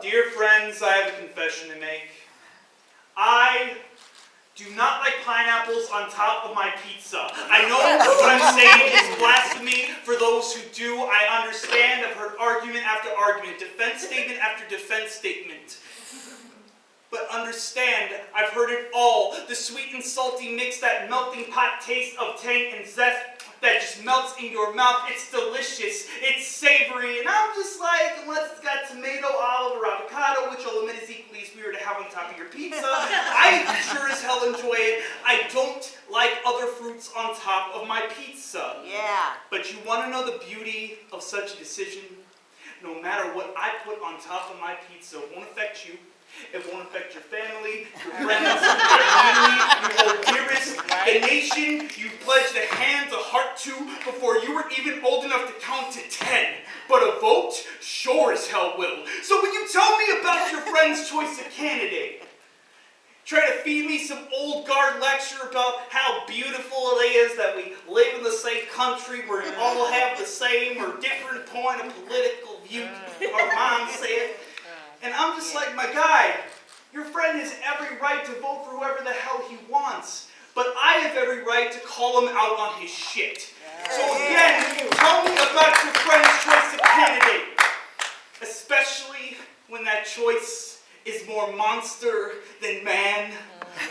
Dear friends, I have a confession to make. I do not like pineapples on top of my pizza. I know what I'm saying is blasphemy for those who do. I understand. I've heard argument after argument, defense statement after defense statement. But understand, I've heard it all. The sweet and salty mix, that melting pot taste of tang and zest that just melts in your mouth. It's delicious. It's savory. And I'm just like, unless it's got tomato, olive, or avocado, which I'll admit is equally as weird to have on top of your pizza, I sure as hell enjoy it. I don't like other fruits on top of my pizza. Yeah. But you want to know the beauty of such a decision? No matter what I put on top of my pizza, it won't affect you. It won't affect your family, your friends, your community, your old dearest, the nation you pledged a hand, a heart to before you were even old enough to count to 10. But a vote sure as hell will. So when you tell me about your friend's choice of candidate, try to feed me some old guard lecture about how beautiful it is that we live in the same country where we all have the same or different point of political view, our mom said. And I'm just like, my guy, your friend has every right to vote for whoever the hell he wants. But I have every right to call him out on his shit. So again, tell me about your friend's choice of candidate. Especially when that choice is more monster than man,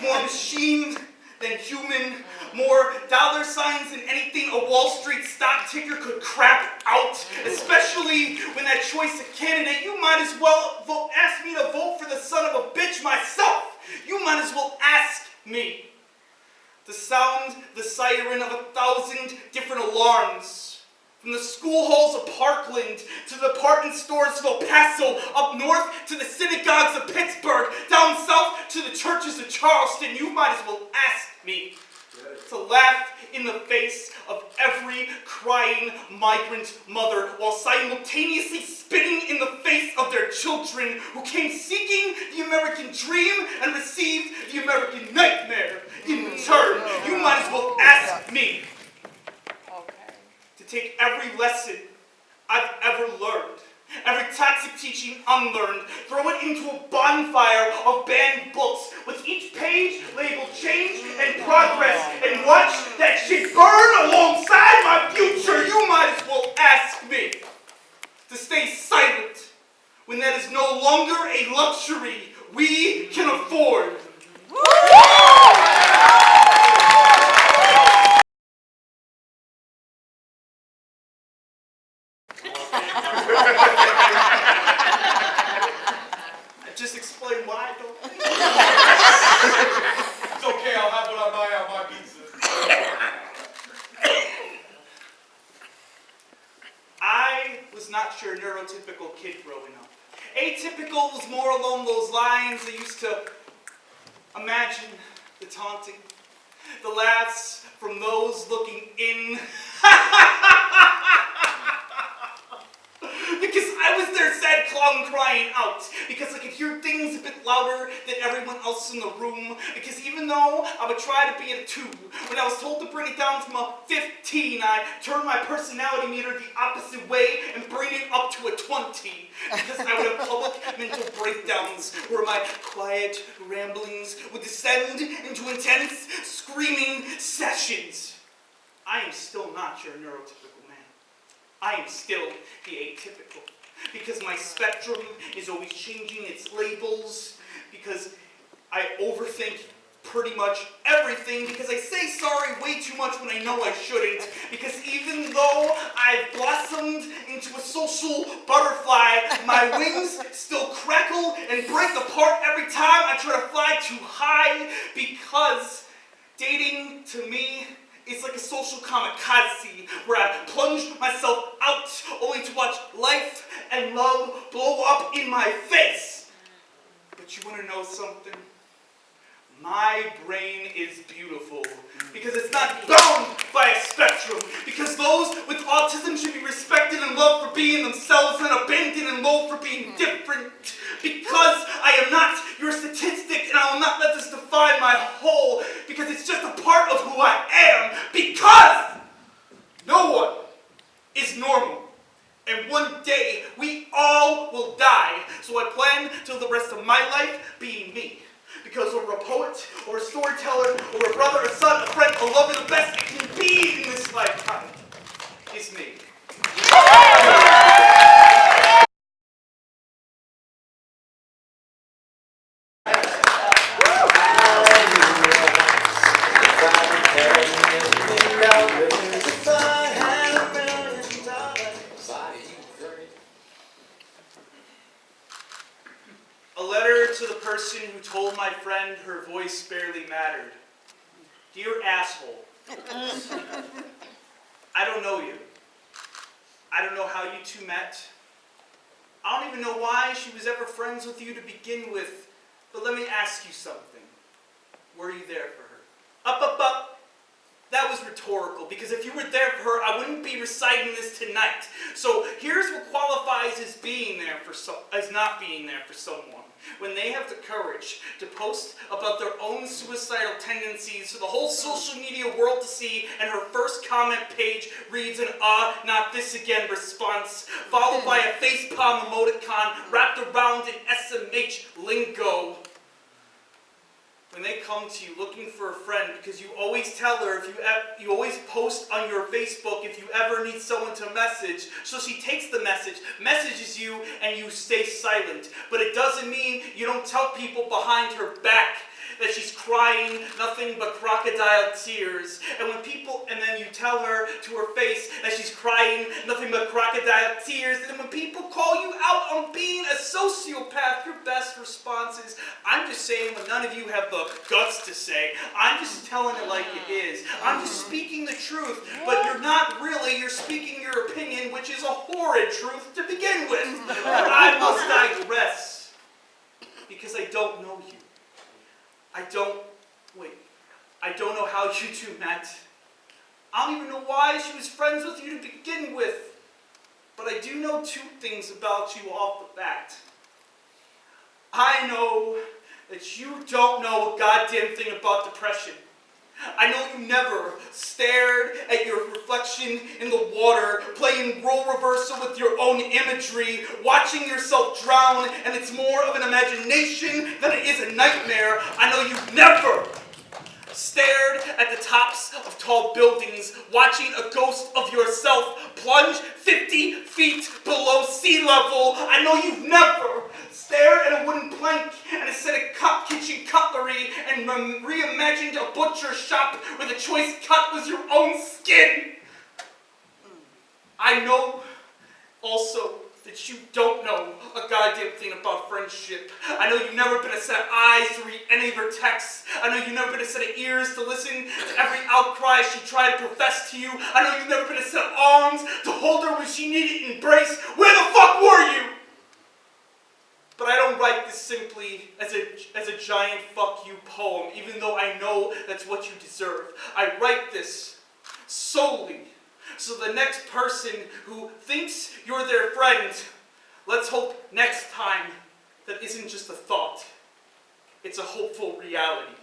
more machine than human, more dollar signs than anything a Wall Street stock ticker could crap out. Especially when that choice of candidate, you might as well ask me to vote for the son of a bitch myself. You might as well ask me to sound the siren of 1,000 different alarms. From the school halls of Parkland, to the department stores of El Paso, up north to the synagogues of Pittsburgh, down south to the churches of Charleston, you might as well ask me to laugh in the face of every crying migrant mother while simultaneously spitting in the face of their children who came seeking the American dream and received the American nightmare in return. You might as well ask me to take every lesson I've ever learned, every toxic teaching unlearned, throw it into a bonfire of banned books with each page labeled change and progress and watch that shit burn alongside my future. You might as well ask me to stay silent when that is no longer a luxury we can afford. I just explained why I don't think. It's okay, I'll have what I buy on my pizza. I was not your neurotypical kid growing up. Atypical was more along those lines. I used to imagine the taunting, the laughs from those looking in. Because I was their sad clown crying out. Because I could hear things a bit louder than everyone else in the room. Because even though I would try to be at a 2, when I was told to bring it down from a 15, I turned my personality meter the opposite way and bring it up to a 20. Because I would have public mental breakdowns where my quiet ramblings would descend into intense screaming sessions. I am still not your neurotypical man. I am still the atypical, because my spectrum is always changing its labels, because I overthink pretty much everything, because I say sorry way too much when I know I shouldn't, because even though I've blossomed into a social butterfly, my wings still crackle and break apart every time I try to fly too high, because dating to me it's like a social kamikaze where I plunge myself out only to watch life and love blow up in my face. But you want to know something? My brain is beautiful because it's not bound by a spectrum. Because those with autism should be respected and loved for being themselves and abandoned and loathed for being different. Because I am not your statistic and I will not let this define my whole. Because it's just a part of who I am. Because no one is normal. And one day, we all will die. So I plan my life being me. Because we're a poet, or a storyteller, or a brother, a son, a friend, a lover, the best it can be in this lifetime is me. A letter to the person who told my friend her voice barely mattered. Dear asshole, I don't know you. I don't know how you two met. I don't even know why she was ever friends with you to begin with, but let me ask you something. Were you there for her? Up. That was rhetorical, because if you were there for her, I wouldn't be reciting this tonight. So here's what qualifies as being there for as not being there for someone. When they have the courage to post about their own suicidal tendencies for the whole social media world to see, and her first comment page reads an not this again response, followed by a facepalm emoticon wrapped around in SMH lingo. When they come to you looking for a friend, because you always tell her, you always post on your Facebook if you ever need someone to message, so she takes the message, messages you, and you stay silent. But it doesn't mean you don't tell people behind her back that she's crying nothing but crocodile tears. And then you tell her to her face that she's crying nothing but crocodile tears. And when people call you out on being a sociopath, your best response is, I'm just saying what none of you have the guts to say. I'm just telling it like it is. I'm just speaking the truth. But you're not really, you're speaking your opinion, which is a horrid truth to begin with. But I must digress, because I don't know you. I don't know how you two met. I don't even know why she was friends with you to begin with. But I do know two things about you off the bat. I know that you don't know a goddamn thing about depression. I know you never stared at your reflection in the water, playing role reversal with your own imagery, watching yourself drown, and it's more of an imagination than it is a nightmare. I know you've never stared at the tops of tall buildings, watching a ghost of yourself plunge 50 feet below sea level. I know you've never stared at a wooden plank and a set of kitchen cutlery and reimagined a butcher shop where the choice cut was your own skin. I know also that you don't know a goddamn thing about friendship. I know you've never been a set of eyes to read any of her texts. I know you've never been a set of ears to listen to every outcry she tried to profess to you. I know you've never been a set of arms to hold her when she needed embrace. Where the fuck were you? But I don't write this simply as a giant fuck you poem, even though I know that's what you deserve. I write this solely so the next person who thinks you're their friend, let's hope next time that isn't just a thought, it's a hopeful reality.